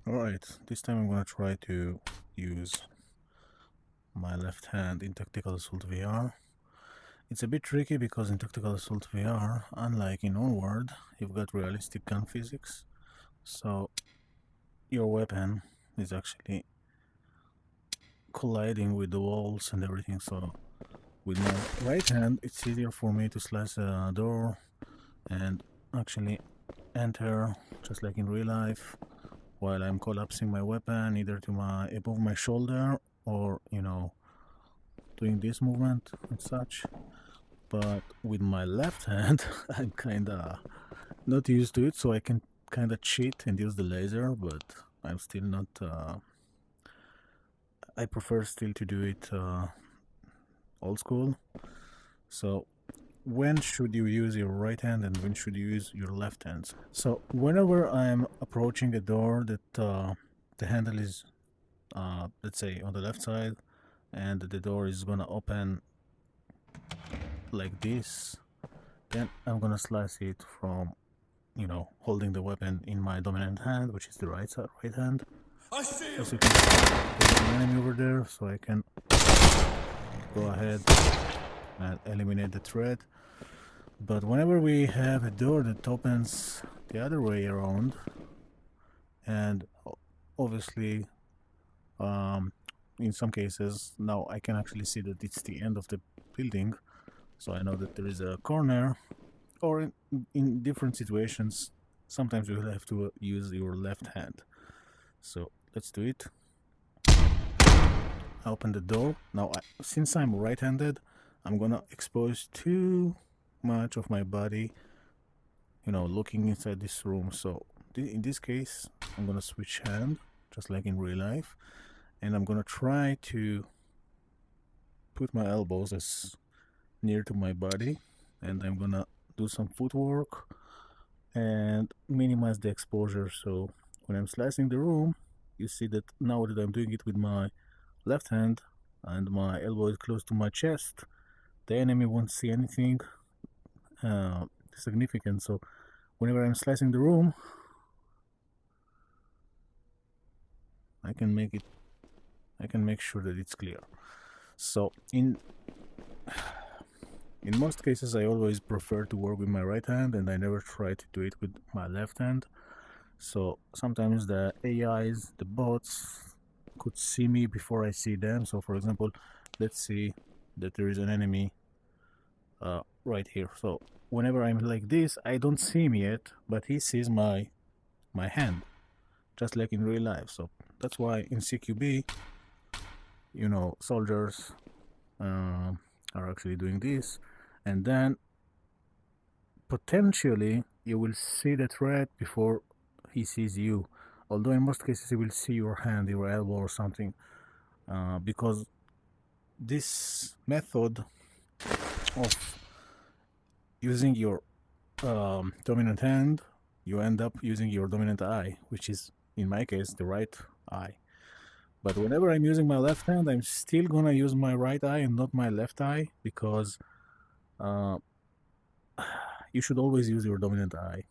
Alright, this time I'm gonna try to use my left hand in Tactical Assault VR. It's a bit tricky because in Tactical Assault VR, unlike in Onward, you've got realistic gun physics, so your weapon is actually colliding with the walls and everything. So with my right hand, it's easier for me to slice a door and actually enter, just like in real life, while I'm collapsing my weapon either to my above my shoulder or doing this movement and such. But with my left hand, I'm kinda not used to it, so I can kinda cheat and use the laser, but I'm still not. I prefer still to do it old school. So when should you use your right hand and when should you use your left hand? So whenever I'm approaching a door that the handle is, let's say, on the left side, and the door is gonna open like this, then I'm gonna slice it from, holding the weapon in my dominant hand, which is the right side, right hand. As you can see, there's an enemy over there, so I can go ahead and eliminate the threat. But whenever we have a door that opens the other way around, and obviously, in some cases, now I can actually see that it's the end of the building, so I know that there is a corner, or in different situations, sometimes you will have to use your left hand. So let's do it. I open the door. Now, since I'm right-handed, I'm gonna expose too much of my body, looking inside this room. So in this case, I'm gonna switch hand, just like in real life, and I'm gonna try to put my elbows as near to my body, and I'm gonna do some footwork and minimize the exposure. So when I'm slicing the room, you see that now that I'm doing it with my left hand and my elbow is close to my chest, the enemy won't see anything significant. So whenever I'm slicing the room, I can make sure that it's clear. So in most cases, I always prefer to work with my right hand, and I never try to do it with my left hand. So sometimes the AIs, the bots, could see me before I see them. So for example, let's see that there is an enemy right here. So whenever I'm like this, I don't see him yet, but he sees my hand, just like in real life. So that's why in CQB, soldiers are actually doing this, and then potentially you will see the threat before he sees you. Although in most cases he will see your hand, your elbow, or something, because this method of using your dominant hand, you end up using your dominant eye, which is in my case the right eye. But whenever I'm using my left hand, I'm still gonna use my right eye and not my left eye, because you should always use your dominant eye.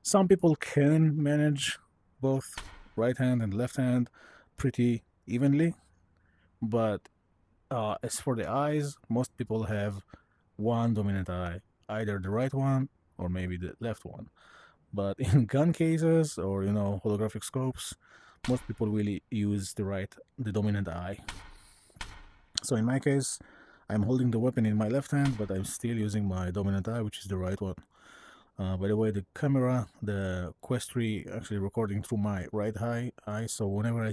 Some people can manage both right hand and left hand pretty evenly, but as for the eyes, most people have one dominant eye, either the right one or maybe the left one. But in gun cases or holographic scopes, most people really use the dominant eye. So in my case, I'm holding the weapon in my left hand, but I'm still using my dominant eye, which is the right one. By the way, the camera, the Quest 3, actually recording through my right eye. So whenever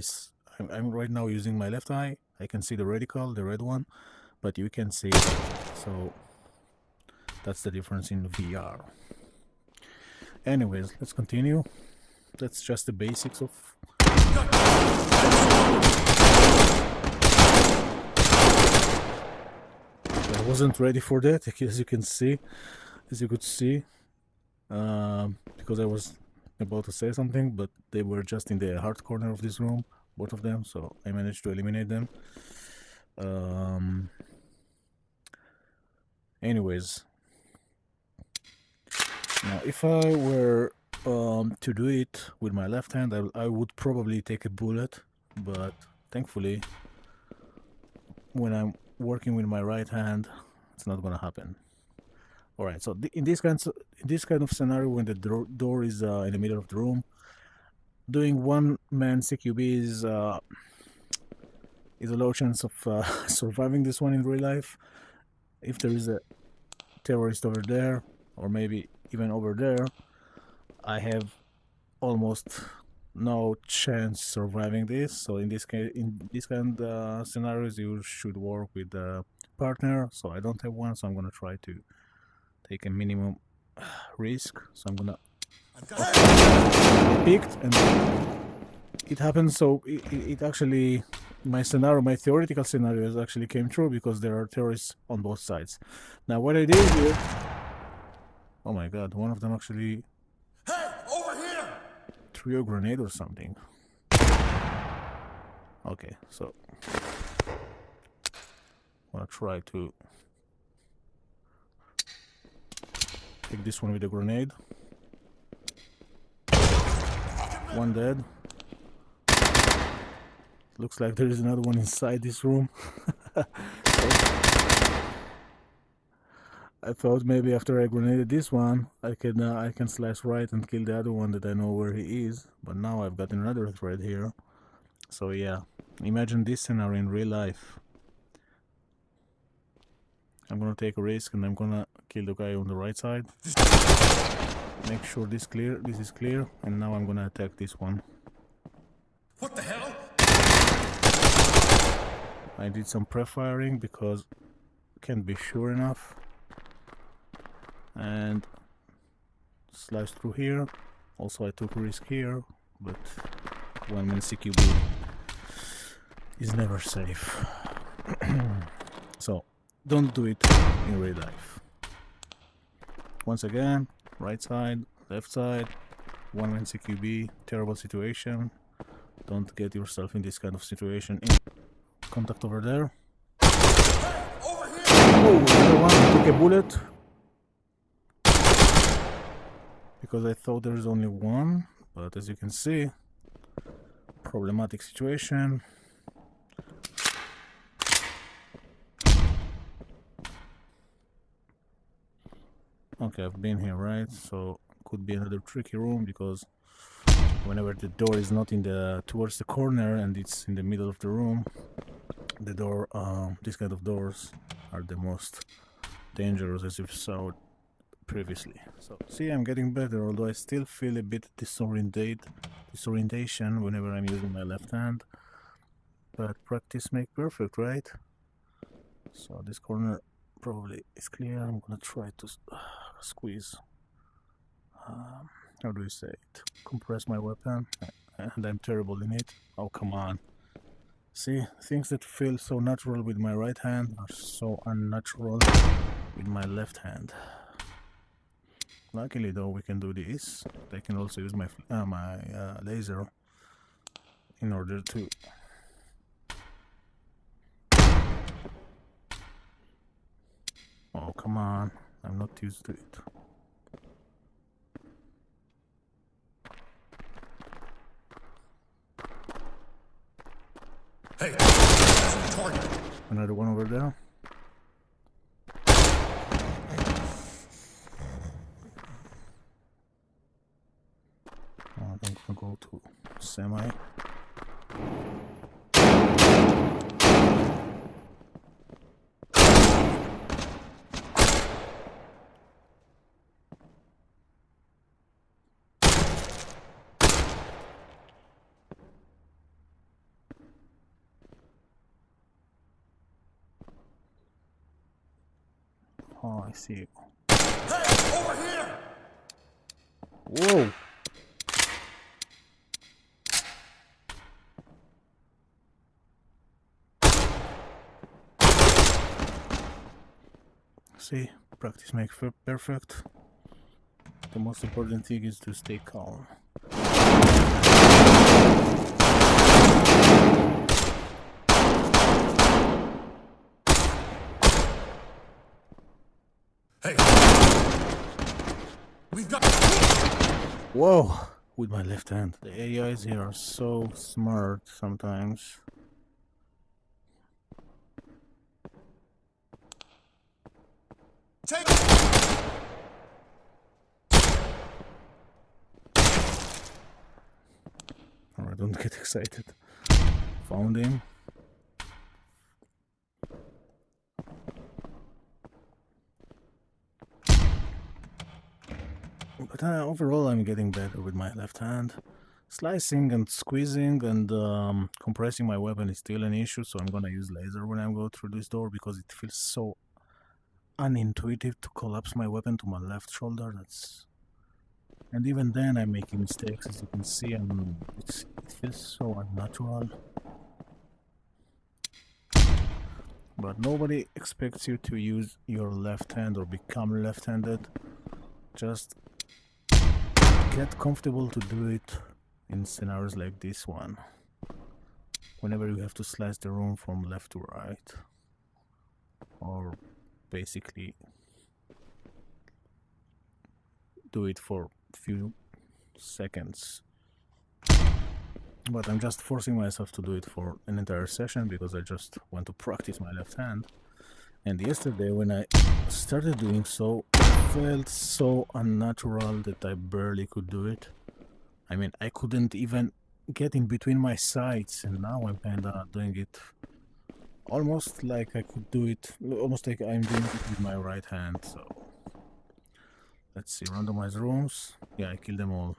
I'm right now using my left eye, I can see the reticle, the red one, but you can see it. So that's the difference in VR. Anyways, let's continue. That's just the basics of. I wasn't ready for that, as you could see, because I was about to say something, but they were just in the hard corner of this room, both of them, so I managed to eliminate them. Anyways, now if I were To do it with my left hand, I would probably take a bullet, but thankfully, when I'm working with my right hand, it's not gonna happen. All right. So in this kind of scenario, when the door is in the middle of the room, doing one-man CQB is a low chance of surviving this one in real life. If there is a terrorist over there, or maybe even over there, I have almost no chance surviving this. So in this case, in this kind of scenarios, you should work with a partner. So I don't have one, so I'm gonna try to take a minimum risk. So I'm gonna picked, and it happened. So it actually, my theoretical scenarios actually came true because there are terrorists on both sides. Now what I did here, oh my god, one of them actually threw a grenade or something. Okay, so I'm gonna try to take this one with a grenade. One dead. Looks like there is another one inside this room. I thought maybe after I grenaded this one, I can slice right and kill the other one that I know where he is. But now I've got another threat here. So yeah, imagine this scenario in real life. I'm gonna take a risk and I'm gonna kill the guy on the right side. Make sure this is clear, and now I'm gonna attack this one. What the hell? I did some pre-firing because can't be sure enough. And slice through here. Also I took a risk here, but one-man CQB is never safe. So don't do it in real life. Once again, right side, left side, one-man CQB, terrible situation. Don't get yourself in this kind of situation. Contact over there. Over here! Oh, another one took a bullet. Because I thought there's only one, but as you can see, problematic situation. Okay, I've been here, right? So could be another tricky room because whenever the door is not in towards the corner and it's in the middle of the room, the door, these kind of doors are the most dangerous, as you saw previously. So see, I'm getting better, although I still feel a bit disorientation whenever I'm using my left hand. But practice makes perfect, right? So this corner probably is clear. I'm gonna try to squeeze. How do you say it? Compress my weapon, and I'm terrible in it. Oh, come on. See, things that feel so natural with my right hand are so unnatural with my left hand. Luckily though, we can do this. I can also use my laser in order to oh, come on, I'm not used to it. Hey, that's the target. Another one over there. I think I'll go to semi. Oh, I see you. Hey, over here! Whoa! See, practice makes perfect. The most important thing is to stay calm. Hey! We've got... Whoa! With my left hand. The AIs here are so smart sometimes. Take it! Alright, don't get excited. Found him. But overall, I'm getting better with my left hand. Slicing and squeezing and compressing my weapon is still an issue, so I'm gonna use laser when I go through this door because it feels so unintuitive to collapse my weapon to my left shoulder. And even then I'm making mistakes, as you can see, and it feels so unnatural. But nobody expects you to use your left hand or become left-handed. Just get comfortable to do it in scenarios like this one, whenever you have to slice the room from left to right, or basically do it for a few seconds. But I'm just forcing myself to do it for an entire session because I just want to practice my left hand. And yesterday when I started doing so, it felt so unnatural that I barely could do it. I mean, I couldn't even get in between my sights, and now I'm kinda doing it almost like I could do it, almost like I'm doing it with my right hand. So let's see, randomize rooms. Yeah, I killed them all.